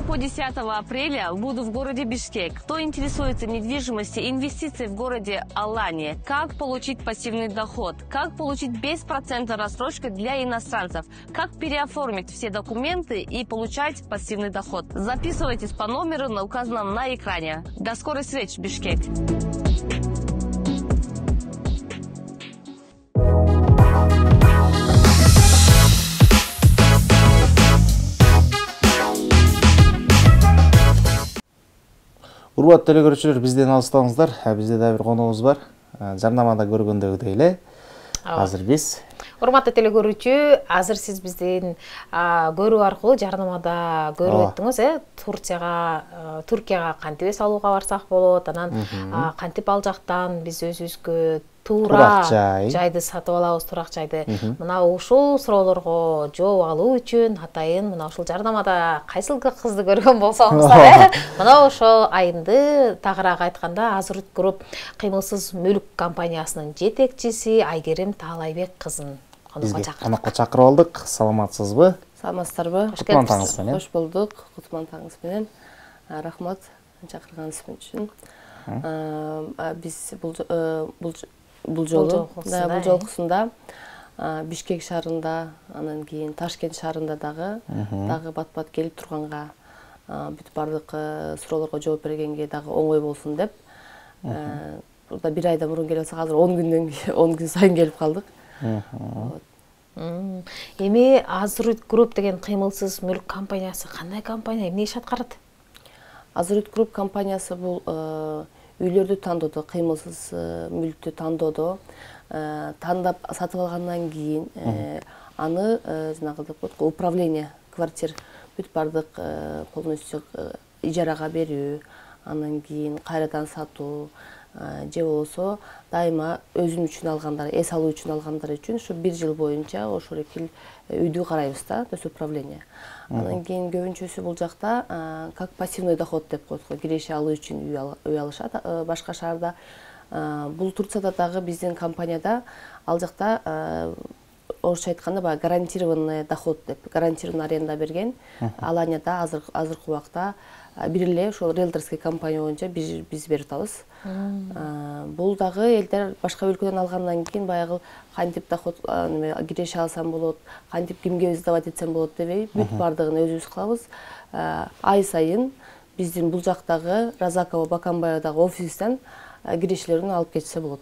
по 10 апреля буду в городе Бишкек. Кто интересуется недвижимостью, инвестиций в городе Алания, как получить пассивный доход, как получить беспроцентную рассрочку для иностранцев, как переоформить все документы и получать пассивный доход. Записывайтесь по номеру, указанному на экране. До скорой встречи в Бишкеке. Урматтуу телекөрүүчүлөр, бизден алыстабыңыздар. Бизде да бир коногубуз бар. Жарнамада көргөндөгүдөй эле. Азыр биз Урматтуу телекөрүүчү, азыр сиз бизден көрүү аркылуу жарнамада көрүп өттүңүз, Туркияга кантип эс алууга барсак болот, анан кантип ал жактан биз өзүбүзгө туура жайды сатып алабыз, турак жайды. Мына ушул суроолорго жооп алуу үчүн атайын мына ушул жарнамада кайсыл кызды көргөн болсоңуздар, мына ошол айымды тагыраак айтканда Азырут Груп кыймылсыз мүлк компаниясынын жетекчиси Айгерим Таалайбек кызын конокко чакырып алдык. Саламатсызбы? Саламатсыздарбы? Кутман таңыңыз менен. Кош болдук. Кутман таңыңыз менен. Рахмат чакырганыңыз үчүн. Биз бул жолкусунда Бишкек шаарында, анан кийин Ташкент шаарында дагы бат-бат келип турганга, бүт бардык суроолорго жооп бергенге дагы оңой болсун деп, burada bir ayda murun келип алсак, азыр 10 күн сайын келип калдык. Эми Азырут Груп деген кыймылсыз мүлк компаниясы кандай компания, эмне иш аткарат? Азырут Груп компаниясы бул үйлөрдү тандоодо, кыймылсыз мүлктү тандоодо, тандап сатып алгандан кийин аны жанагы управление квартир бүт бардык полностью ижарага берүү, анан кийин кайрадан сатуу, же болсо дайыма өзүм үчүн алгандар, эс алуу үчүн алгандар үчүн ушу 1 жыл боюнча ошол эки үйдү карайбыз да, то есть управление. Анан кийин көбүнчөсү бул жакта как пассивный доход деп коет, киреше алуу үчүн үй алышат башка шаарда. Бул Турцияда дагы биздин компанияда ал жакта орусча айтканда баягы гарантированный доход деп, гарантированный аренда берген. Аланияда азыркы убакта бир эле ошол риэлторский компания боюнча биз берип атабыз. Бул дагы элдер башка өлкөдөн алгандан кийин баягы кантип доход киреше алсам болот, кантип кимге сдавать этсем болот дебей, бүт бардыгын өзүбүз кылабыз. Ай сайын биздин бул жактагы Разакова, Баканбаевдагы офистен кирешелерин алып кетсе болот.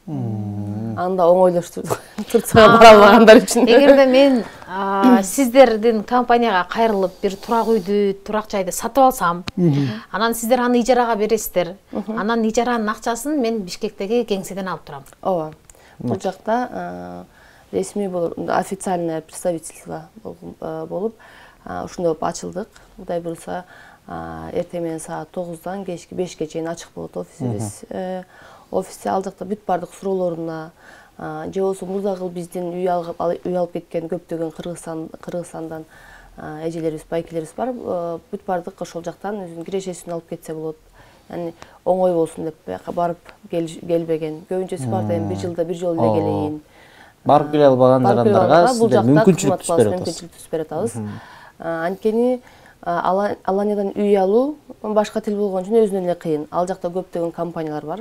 Анда оңойлоштурдук. Турцияга бара албагандар үчүн. Эгерде мен сиздердин компанияга кайрылып бир турак үйдү, турак жайды сатып алсам, анан сиздер аны ижарага бересиздер. Анан ижаранын акчасын мен Бишкектеги кеңседен алып турам. Ооба. Бул жакта ресми болуп, официальное представительство болуп, ушундай болуп ачылдык. Кудай буюрса, эртең менен саат 9-дан кечки 5-ке чейин ачык болот офисибиз. Офисте ал жакта бүт бардык суроолоруна, же болсо мурдагы биздин үй алып кеткен көптөгөн Кыргызстандан эжелерибиз, байкелерибиз бар. Бүт бардык ошол жактан өзүнүн кирешесин алып кетсе болот. Яни оңой болсун деп барып келбеген. Көбүнчөсү бар да, 1 жылда 1 жолу эле келейин. Барып келе албаган жарандарга сиздер мүмкүнчүлүк түзүп берип атабыз. Анткени Аланиядан үй алуу башка тил болгон үчүн өзүнөн эле кыйын. Ал жакта көптөгөн компаниялар бар.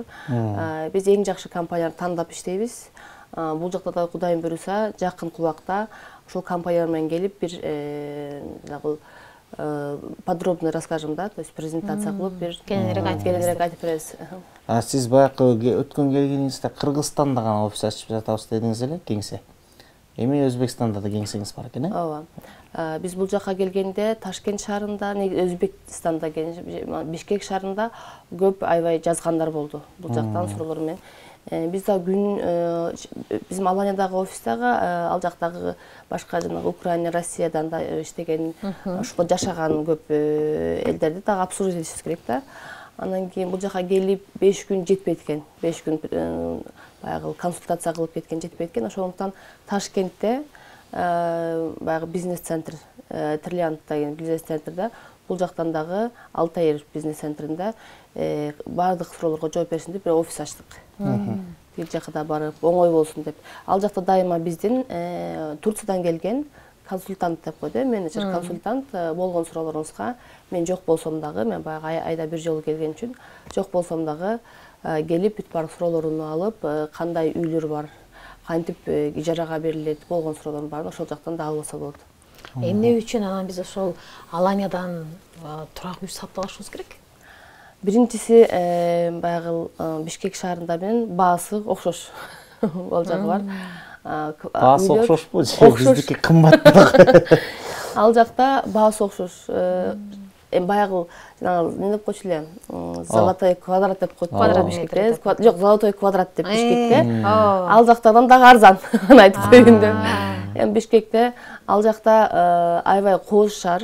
Биз эң жакшы компанияларды тандап иштейбиз. Бул жакта да Кудайым буйруса, жакын убакта ошол компаниялар менен келип бир подробно расскажем, да, то есть презентация кылып бир кеңирээк айтып беребиз. Сиз баягы өткөн келгениңизде Кыргызстанда гана офис ачып жатабыз дедиңиз эле, кеңсе. Эми Өзбекстанда да кеңсеңиз бар экен, Ооба. Биз бул жакка келгенде Ташкент шаарында, Өзбекстанда, Бишкек шаарында көп аябай жазгандар болду. Бул жактан суроолор менен. Биз да биздин Аланиядагы офистагы ал жактагы башка жана Украина, Россиядан да иштеген, ошол жашаган көп элдерди дагы обслуживать этишибиз керек да. Анан кийин бул жака келип 5 күн жетпейт экен. 5 күн баягы консультация кылып кеткен жетпейт экен. Ошондуктан Ташкентте баягы бизнес-центр, Триант деген бизнес-центрде, бул жактан дагы Алтайыр бизнес-центринде бардык суроолорго жооп берсин деп офис ачтык. Бир жакка барып оңой болсун деп. Ал жакта дайыма биздин Турциядан келген консультант деп койду, менеджер консультант. Болгон суроолоруңузга мен жок болсом дагы, мен баягы айда бир жолу келген үчүн жок болсом дагы келип бүт баардык суроолорумду алып, кандай үйлөр бар, кантип ижарага берилет, болгон суроолордун баарын ошол жактан да алып алса болот. Эмне үчүн анан биз ошол Аланиядан турак үй сатып алышыбыз керек? Биринчиси баягы Бишкек шаарында менен баасы окшош. Ал жагы бар. Баасы окшошпу? Биздики кымбат. Ал жакта баасы окшош. Баягы эмне деп койчу эле, золотой квадрат деп койду. Квадрат Бишкекте. Жок, золотой квадрат деп Бишкекте. Ал жактан дагы арзан, айтып койгондо. Эми Бишкекте ал жакта аябай кооз шаар.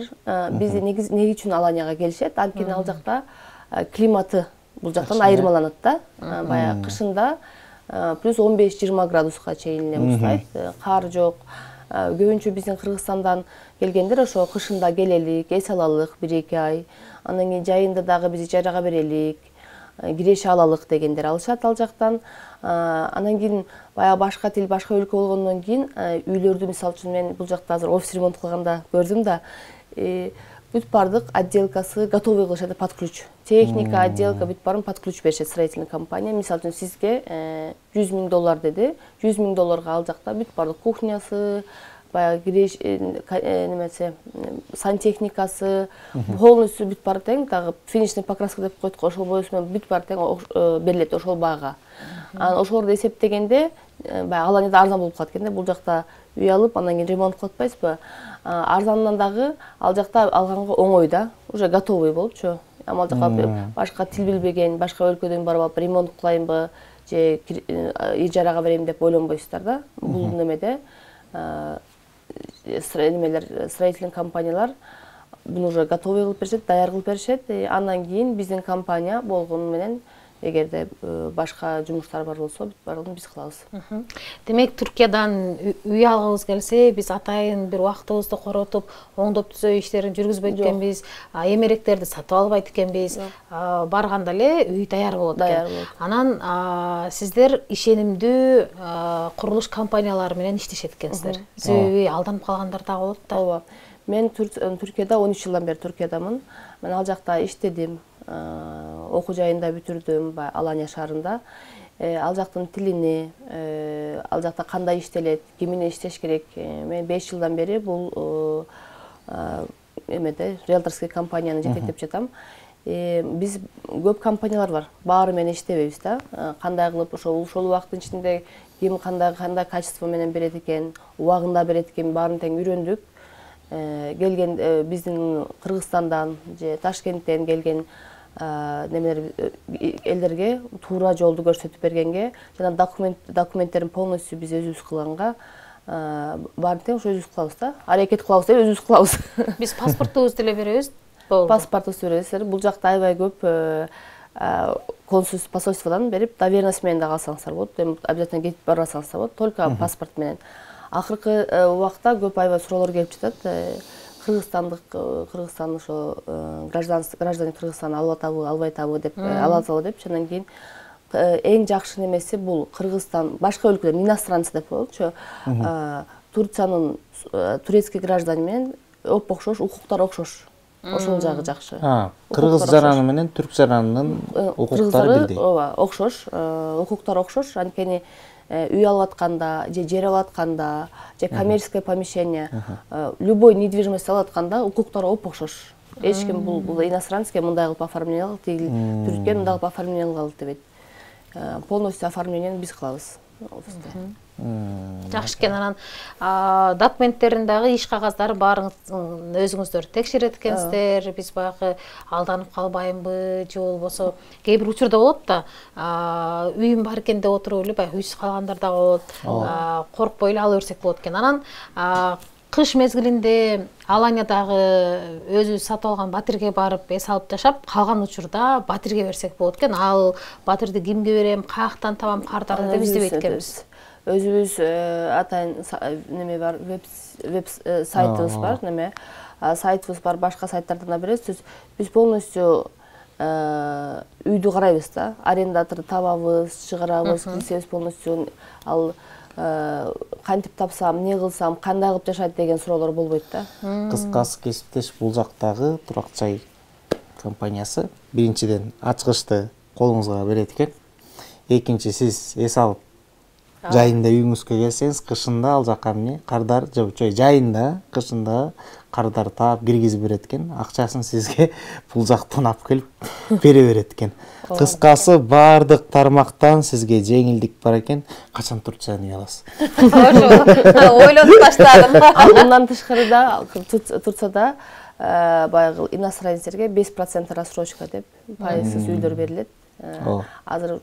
Биз неге үчүн Аланияга келишет? Анткени ал жакта климаты бул жактан айырмаланат да. Баягы кышында плюс 15-20 градуска чейин эле устайт. Кар жок. Көбүнчө биздин Кыргызстандан келгендер ошо кышында келелик, эс алалык 1-2 ай. Андан кийин жайында дагы биз ижарага берелик, киреше алалык дегендер алышат ал жактан. Андан кийин баягы башка тил, башка өлкө болгондон кийин үйлөрдү, мисалы үчүн мен бул жакта азыр офис ремонт кылганда көрдүм да, бүт бардык отделкасы готовый кылышат под ключ. Техника, отделка бүт баарын под ключ беришет строительный компания. Мисалы үчүн сизге $100,000 деди. $100,000 ал жакта бүт бардык кухнясы, баягы киреш немесе сантехникасы, полностью бүт баары тең, дагы финишный покраска деп койдук, ошол боюсу менен бүт баары тең берилет ошол баага. Анан ошолорду эсептегенде баягы Аланияда арзан болуп калат экен да, бул жакта үй алып, андан кийин ремонт кылып атпайсызбы? Арзандан дагы ал жакта алганга оңой да, уже готовый болупчу. Ал жакка башка тил билбеген, башка өлкөдөн барып алып ремонт кылайынбы, же ижарага берейин деп ойлонбойсуздар да. Бул немеде строительный компаниялар буну уже готовый кылып беришет, даяр кылып беришет. Андан кийин биздин компания болгону менен эгерде башка жумуштар бар болсо, бүт баарын биз кылабыз. Демек, Түркиядан үй алгыбыз келсе, биз атайын бир убактыбызды коротуп, оңдоп түзөө иштерин жүргүзбөйт экенбиз, эмеректерди сатып албайт экенбиз. Барганда эле үй даяр болот экен. Анан сиздер ишенимдүү курулуш компаниялары менен иштешет экенсиздер. Себеби алданып калгандар да болот да. Ооба. Мен Түркияда 13 жылдан бери Түркиядамын. Мен ал жакта иштедим. Окуу жайында бүтүрдүм, Алания шаарында. Ал жактын тилини, ал жакта кандай иштелет, ким менен иштеш керек. Мен 5 жылдан бери бул эмеде риэлторский компанияны жетектеп жатам. Биз көп компаниялар бар, баары менен иштебейбиз да. Кандай кылып ошол убакыттын ичинде ким кандай качество менен берет экен, убагында берет экен, баарын тең үйрөндүк. Келген биздин Кыргызстандан же Ташкенттен келген элдерге туура жолду көрсөтүп бергенге, жана документтерин полностью биз өзүбүз кылганга баарын тең ошо өзүбүз кылабыз да. Аракет кылабыз деп өзүбүз кылабыз. Биз паспортубузду деле беребиз. Болду. Паспортубузду беребиз. Бул жакта аябай көп консульство посольстводан берип, доверенность менен да калсаңыздар болот. Обязательно кетип барбасаңыздар болот, только паспорт менен. Акыркы убакта көп аябай суроолор келип жатат. Кыргызстан ошо граждане Кыргызстан албай табы деп, ала албы деп, андан кийин эң жакшы немеси бул Кыргызстан, башка өлкөлөр иностранцы деп коелучу. Турциянын турецкий граждане менен окшош, укуктар окшош. Ошол жагы жакшы. Кыргыз жараны менен түрк жаранынын укуктары бирдей. Ооба, окшош, укуктар окшош, анткени үй алып атканда, же жер алып атканда, же коммерческое помещение, любой недвижимость алып атканда укуктары окшош. Эч ким бул иностранский мындай кылып оформление кыл, тиги түрккө мындай кылып оформление кыл дебейт. Полностью оформлениени биз кылабыз. Жакшы экен. Анан документтерин дагы иш кагаздары баарын өзүңүздөр текшерет экенсиздер. Биз баягы алданып калбайынбы, же болбосо кээ бир учурда болот да, үйүм бар экен деп отуруп эле баягы үйсүз калгандар да болот. Коркпой эле ала берсек болот экен. Анан кыш мезгилинде Аланиядагы өзүбүз сатып алган батирге барып эс алып жашап калган учурда батирге берсек болот экен. Ал батирди кимге берем, каяктан табам кардарды деп издебейт экенбиз. Өзүбүз атайын неме бар, веб сайтыбыз бар, неме сайтыбыз бар, башка сайттардан да беребиз. Биз полностью үйдү карайбыз да, арендаторду табабыз, чыгарабыз, кирсебиз полностью. Ал кантип тапсам, эмне кылсам, кандай кылып жашайт деген суроолор болбойт да. Кыскасы кесиптеш, бул жактагы Турак Жай компаниясы биринчиден ачкычты колуңузга берет экен. Экинчи, сиз эс алып жайында үйүңүзгө келсеңиз, кышында ал жака эмне кардар, жайында, кышында кардар таап киргизип берет экен. Акчасын сизге бул жактан алып келип бере берет экен. Кыскасы бардык тармактан сизге жеңилдик бар экен. Качан Турцияны үй аласыз? Ойлонуп таштадым. Мындан тышкары да Турцияда баягы иностранецтерге 5% рассрочка деп пайызсыз үйлөр берилет. Азыр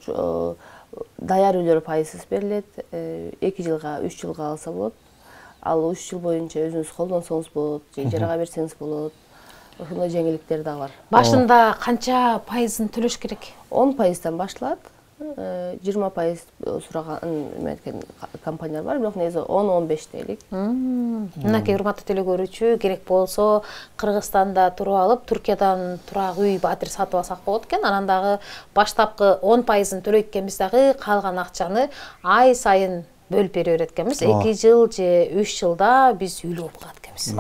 даяр үйлөр пайызсыз берилет. 2 жылга, 3 жылга алса болот. Ал 3 жыл боюнча өзүңүз колдонсоңуз болот, же ижарага берсеңиз болот. Ошондой жеңилдиктер да бар. Башында канча пайызын төлөш керек? 10%тан башталат. 20% сураган компаниялар бар, бирок негизи 10-15 дейлик. Мынакей урматтуу телекөрүүчү, керек болсо Кыргызстанда туруп алып, Түркиядан турак үй батир сатып алсак болот экен. Анан дагы баштапкы 10%ын төлөйт экенбиз, дагы калган акчаны ай сайын бөлүп бере берет экенбиз. 2 жыл же 3 жылда биз үйлүү болуп калат экенбиз.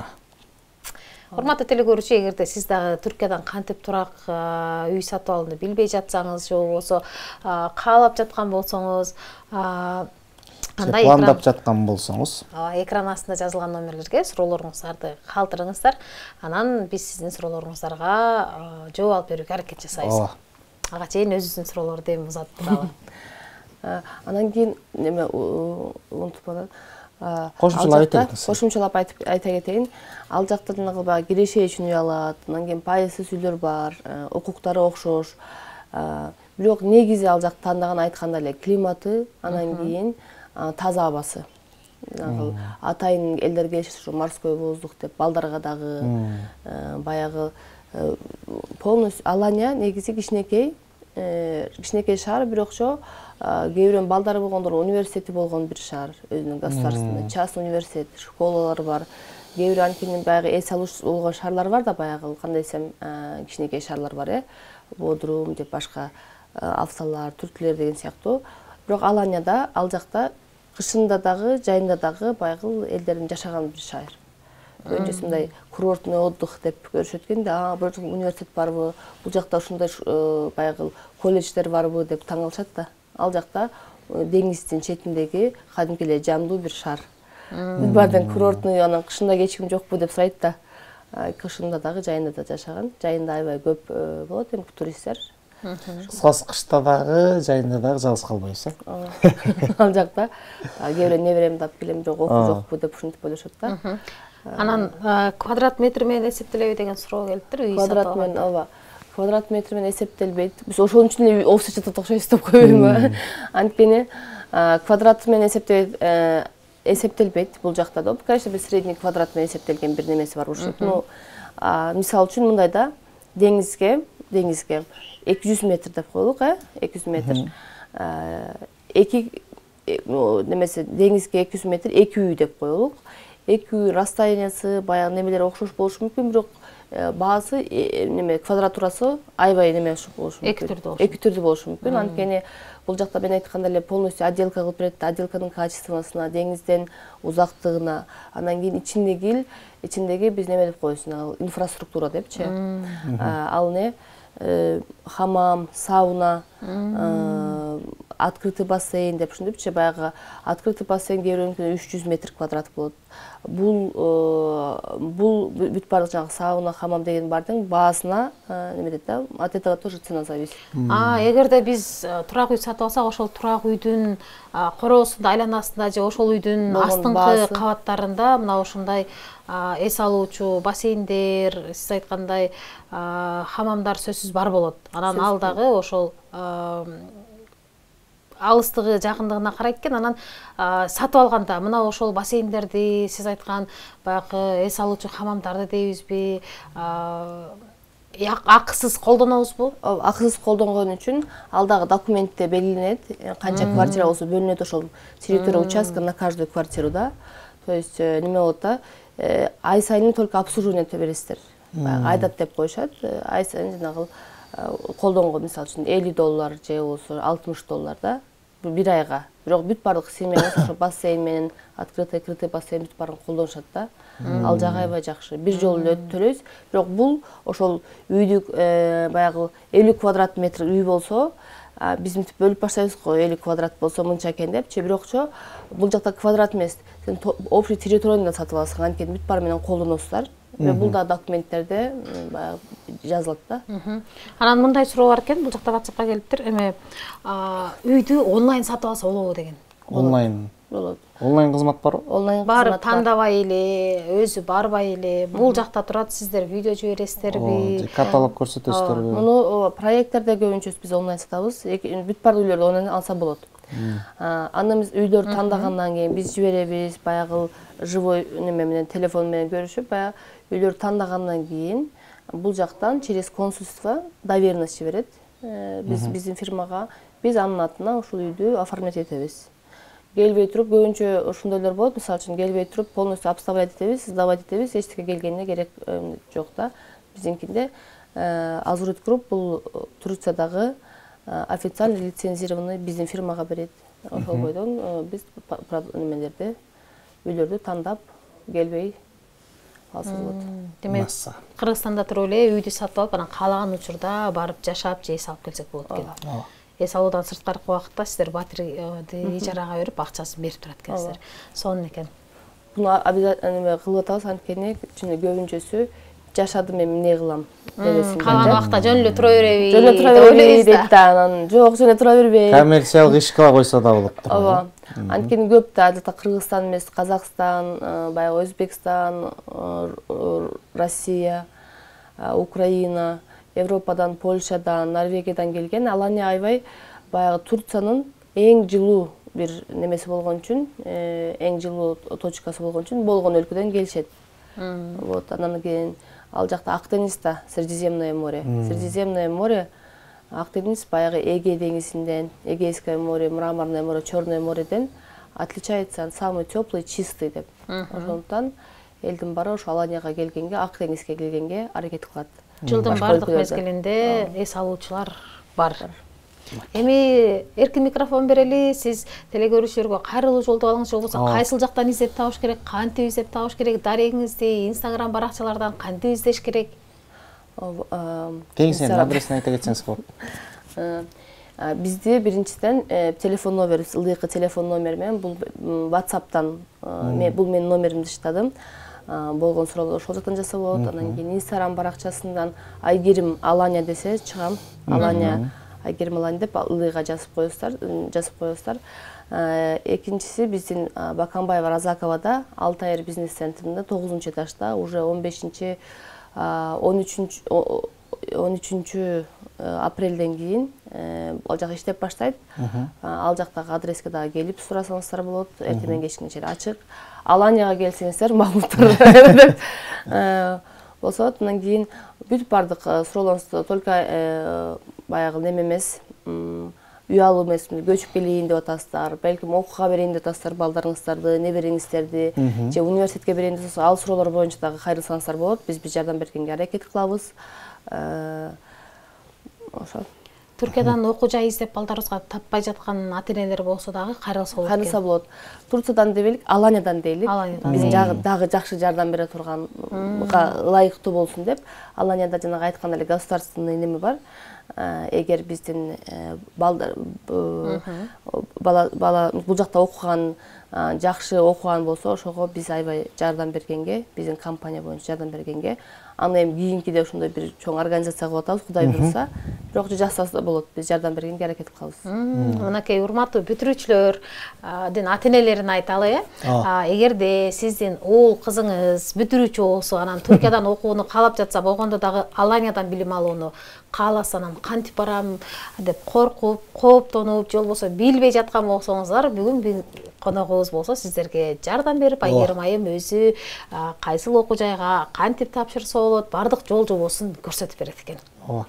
Урматтуу телекөрүүчү, эгерде сиз дагы Түркиядан кантип турак үй сатып алууну билбей жатсаңыз, же болбосо каалап жаткан болсоңуз, кандай пландап жаткан болсоңуз, экран астында жазылган номерлерге суроолоруңуздарды калтырыңыздар. Анан биз сиздин суроолоруңуздарга жооп алып берүүгө аракет жасайбыз. Ага чейин өзүбүздүн суроолорду эми узатып туралы. Анан кийин неме унутуп калдым. Кошумчалап айта кетейин. Ал жакта жанагы баягы кирешээ үчүн үй алат, анан кийин пайызсыз үйлөр бар, укуктары окшош. Бирок негизи ал жакты тандаган айтканда эле климаты, анан кийин таза абасы. Атайын элдер келишет, морской воздух деп, балдарга дагы баягы полностью Алания негизи кичинекей шаар, бирокчо кээ бирөөнүн балдары болгондор, университети болгон бир шаар, өзүнүн государственный, частный университет, школалар бар. Кээ бир анткени баягы эс алуш болгон шаарлар бар да, баягы кандай десем, кичинекей шаарлар бар, Бодрум деп башка Афсалар, Түрклер деген сыяктуу. Бирок Аланияда, ал жакта кышында дагы, жайында дагы баягы элдердин жашаган бир шаар. Önce мындай курортный отдых деп көрүшөт экен да, бул университет барбы, бул жакта ушундай баягы колледждер барбы деп таң калышат да. Ал жакта деңиздин четиндеги кадимки эле жандуу бир шаар. Биз баардан курортный, анан кышында кечким жокпу деп сурайт да. Кышында дагы, жайында да жашаган. Жайында аябай көп болот эми туристтер. Кыскасы кышта дагы, жайында дагы жалгыз калбайбыз. Ал жакта кээ бирөө неберемди алып келем, жок окуу жокпу деп ушинтип ойлошот да. Анан квадрат метр менен эсептелеби деген суроо келиптир. Үй квадрат менен, ооба. Квадрат метр менен эсептелбейт. Биз ошон үчүн эле офис жатат окшойбуз деп койбоймунбу? Анткени квадрат менен эсептелбейт бул жакта да. Конечно, бир средний квадрат менен эсептелген бир немеси бар ушул. Мисалы үчүн мындай да, деңизге 200 метр деп коелук, 200 метр. Немесе деңизге 200 метр 2 үй деп коелук. 2 үй расстояниясы, баягы немелер окшош болушу мүмкүн, бирок баасы неме квадратурасы аябай неме болушу мүмкүн. Эки түрдүү болушу мүмкүн. Анткени бул жакта мен айткандай эле полностью отделка кылып берет, отделканын качествосуна, деңизден узактыгына, анан кийин ичиндеги биз неме деп коебуз, инфраструктура депчи. Ал не хамам, сауна, открытый бассейн деп ушинтипчи, баягы открытый бассейн кээ бирөөнүкү 300 метр квадрат болот. Бул бүт баардык жанагы сауна, хамам деген бардын баасына неме дейт да, от этого тоже цена зависит. Эгерде биз турак үй сатып алсак, ошол турак үйдүн короосунда, айланасында же ошол үйдүн астыңкы кабаттарында мына ушундай эс алуучу бассейндер, сиз айткандай хамамдар сөзсүз бар болот. Анан ал дагы ошол алыстыгы, жакындыгына карайт экен. Анан сатып алганда мына ошол бассейндерди, сиз айткан баягы эс алуучу хамамдарды дейбизби, акысыз колдонобузбу? Акысыз колдонгон үчүн ал дагы документте белгиленет, канча квартира болсо бөлүнөт ошол территория участка на каждую квартиру да. То есть неме болот да, ай сайын только обслуживание бересиздер. Айдат деп коюшат. Ай сайын жанагы колдонгон, мисалы үчүн $50 же болбосо $60 да бир айга. Бирок бүт бардык семьяңыз ошо бассейн менен открытый бассейн бүт баарын колдонушат да. Ал жагы аябай жакшы. Бир жолу эле төлөйсүз. Бирок бул ошол үйдү баягы 50 квадрат метр үй болсо, биз мынтип бөлүп баштайбыз го, 50 квадрат болсо мынча экен депчи. Бирокчу бул жакта квадрат эмес, сен общий территорияны сатып аласың, анткени бүт баары менен колдоносуздар. Бул да документтерде баягы жазылат да. Анан мындай суроо бар экен, бул жакта WhatsAppка келиптир. Эме үйдү онлайн сатып алса болобу деген. Онлайн Болот. Онлайн кызмат барбы? Онлайн Барып тандабай эле, өзү барбай эле, бул жакта турат, сиздер видео жибересиздерби? Каталог көрсөтөсүздөрбү? Муну проекттерде көбүнчө биз онлайн сатабыз. Бүт баардык үйлөрдө онлайн алса болот. Аны биз үйлөрдү тандагандан кийин биз жиберебиз, баягы живой неме менен, телефон менен көрүшүп, баягы үйлөрдү тандагандан кийин бул жактан через консульство доверенность жиберет. Биздин фирмага биз анын атына ушул үйдү оформлять этебиз. Келбей туруп көбүнчө ошондойлор болот. Мисалы үчүн келбей туруп полностью обставлять этебиз, сдавать этебиз, эчтеке келгенине керек жок да. Биздинкинде Azurut Group бул Турциядагы официально лицензированный биздин фирмага берет. Ошол бойдон биз немелерди, үйлөрдү тандап келбей алса болот. Демек, Кыргызстанда туруп эле үйдү сатып алып, анан каалаган учурда барып жашап, же эс алып келсек болот экен. Эс алуудан сырткаркы убакытта сиздер батирди ижарага берип, акчасын берип турат экенсиздер. Сонун экен. Буну обязательно кылып атабыз, анткени көбүнчөсү жашадым, эми эмне кылам дебесин. Калган убакта жөн эле тура береби? Жөн эле тура береби дейт да, анан жок, жөн эле тура бербей. Коммерциялык иш кыла койсо да болот. Ооба. Анткени көп да адатта Кыргызстан эмес, Казакстан, баягы Өзбекстан, Россия, Украина, Европадан, Польшадан, Норвегиядан келген. Алания аябай баягы Турциянын эң жылуу бир немеси болгон үчүн, эң жылуу точкасы болгон үчүн болгон өлкөдөн келишет. Вот, анан кийин ал жакта Актенизда Средиземное море. Средиземное море, Актениз баягы Эге деңизинден, Эгейское море, Мраморное море, Чёрное мореден отличается, самый теплый, чистый деп. Ошондуктан элдин баары ошо Аланияга келгенге, Актенизге келгенге аракет кылат. Жылдын бардык мезгилинде эс алуучулар бар. Эми эркин микрофон берели, сиз телекөрүүчүлөргө кайрылуу жолдоп алыңыз, же болбосо кайсыл жактан издеп табыш керек, кантип издеп табыш керек, дарегиңизди Instagram баракчалардан кантип издеш керек? Кеңсенин адресин айта кетсеңиз болот. Бизде биринчиден телефон номерибиз, ылдыйкы телефон номер менен, бул WhatsApp'тан, бул менин номеримди иштадым. Болгон суроолорду ошол жактан жаса болот. Анан кийин Instagram баракчасынан Айгерим Алания десе чыгам. Алания, Айгерим Алания деп ылдыйга жазып коесуздар. Экинчиси биздин Баканбаева Разаковада, Алтайыр бизнес центринде 9-чу этажда уже 13 апрелден кийин ал жак иштеп баштайт. Ал жактагы адреске дагы келип сурасаңыздар болот. Эртең кечке чейин ачык. Аланияга келсеңиздер, Махмуттар деп болсот. Андан кийин бүт бардык суроолорубузду только баягы неме эмес, уялуу эмес, көчүп келейин деп атасыздар, белким окууга берейин деп атасыздар балдарыңыздарды, небериңиздерди, же университетке берейин деп ал суроолор боюнча дагы кайрылсаңыздар болот. Биз жардам бергенге аракет кылабыз. Ошо. Түркиядан окуу жай издеп балдарыбызга таппай жаткан ата-энелер болсо дагы кайрылса болот. Кайрылса болот. Турциядан дебелик, Аланиядан дейлик. Биз дагы жакшы жардам бере турганга ылайыктуу болсун деп, Аланияда жанагы айткан эле государственный неме бар. Эгер биздин бала бул жакта окуган, жакшы окуган болсо, ошого биз аябай жардам бергенге, биздин компания боюнча жардам бергенге, аны эми кийинкиде ошондой бир чоң организация кылып атабыз, Кудай буйруса. Бирок жасаса болот, биз жардам бергенге аракет кылабыз. Мынакей урматтуу бүтүрүүчүлөрдүн ата-энелерин айталы, эгерде сиздин уул кызыңыз бүтүрүүчү болсо, анан Түркиядан окууну каалап жатса, болгондо дагы Аланиядан билим алууну кааласа, анан кантип барам деп коркуп, кооптонуп, же болбосо билбей жаткан болсоңуздар, бүгүн коногубуз болсо сиздерге жардам берип, Айгерим айым өзү кайсыл окуу жайга кантип тапшырса болот, бардык жол жобосун көрсөтүп берет экен. Ооба.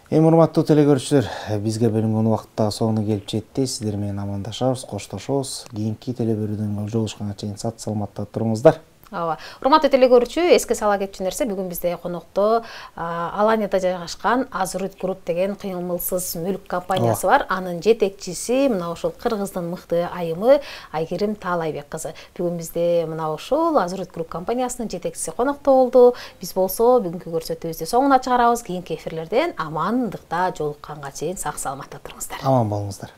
Эми урматтуу телекөрүүчүлөр, бизге бөлүнгөн убакыт дагы соңуна келип жетти. Сиздер менен амандашабыз, коштошобуз. Кийинки телебөрүүдөн жолугушканга чейин сак саламатта туруңуздар. Ооба. Урматтуу телекөрүүчү, эске сала кетчү нерсе, бүгүн бизде конокто Аланияда жайгашкан Азурит Групп деген кыймылсыз мүлк компаниясы бар. Анын жетекчиси мына ушул Кыргыздын мыкты айымы Айгерим Таалайбек кызы. Бүгүн бизде мына ушул Азурит Групп компаниясынын жетекчиси конокто болду. Биз болсо бүгүнкү көрсөтүүбүздү соңуна чыгарабыз. Кийинки эфирлерден амандыкта жолукканга чейин сак саламатта туруңуздар. Аман болуңуздар.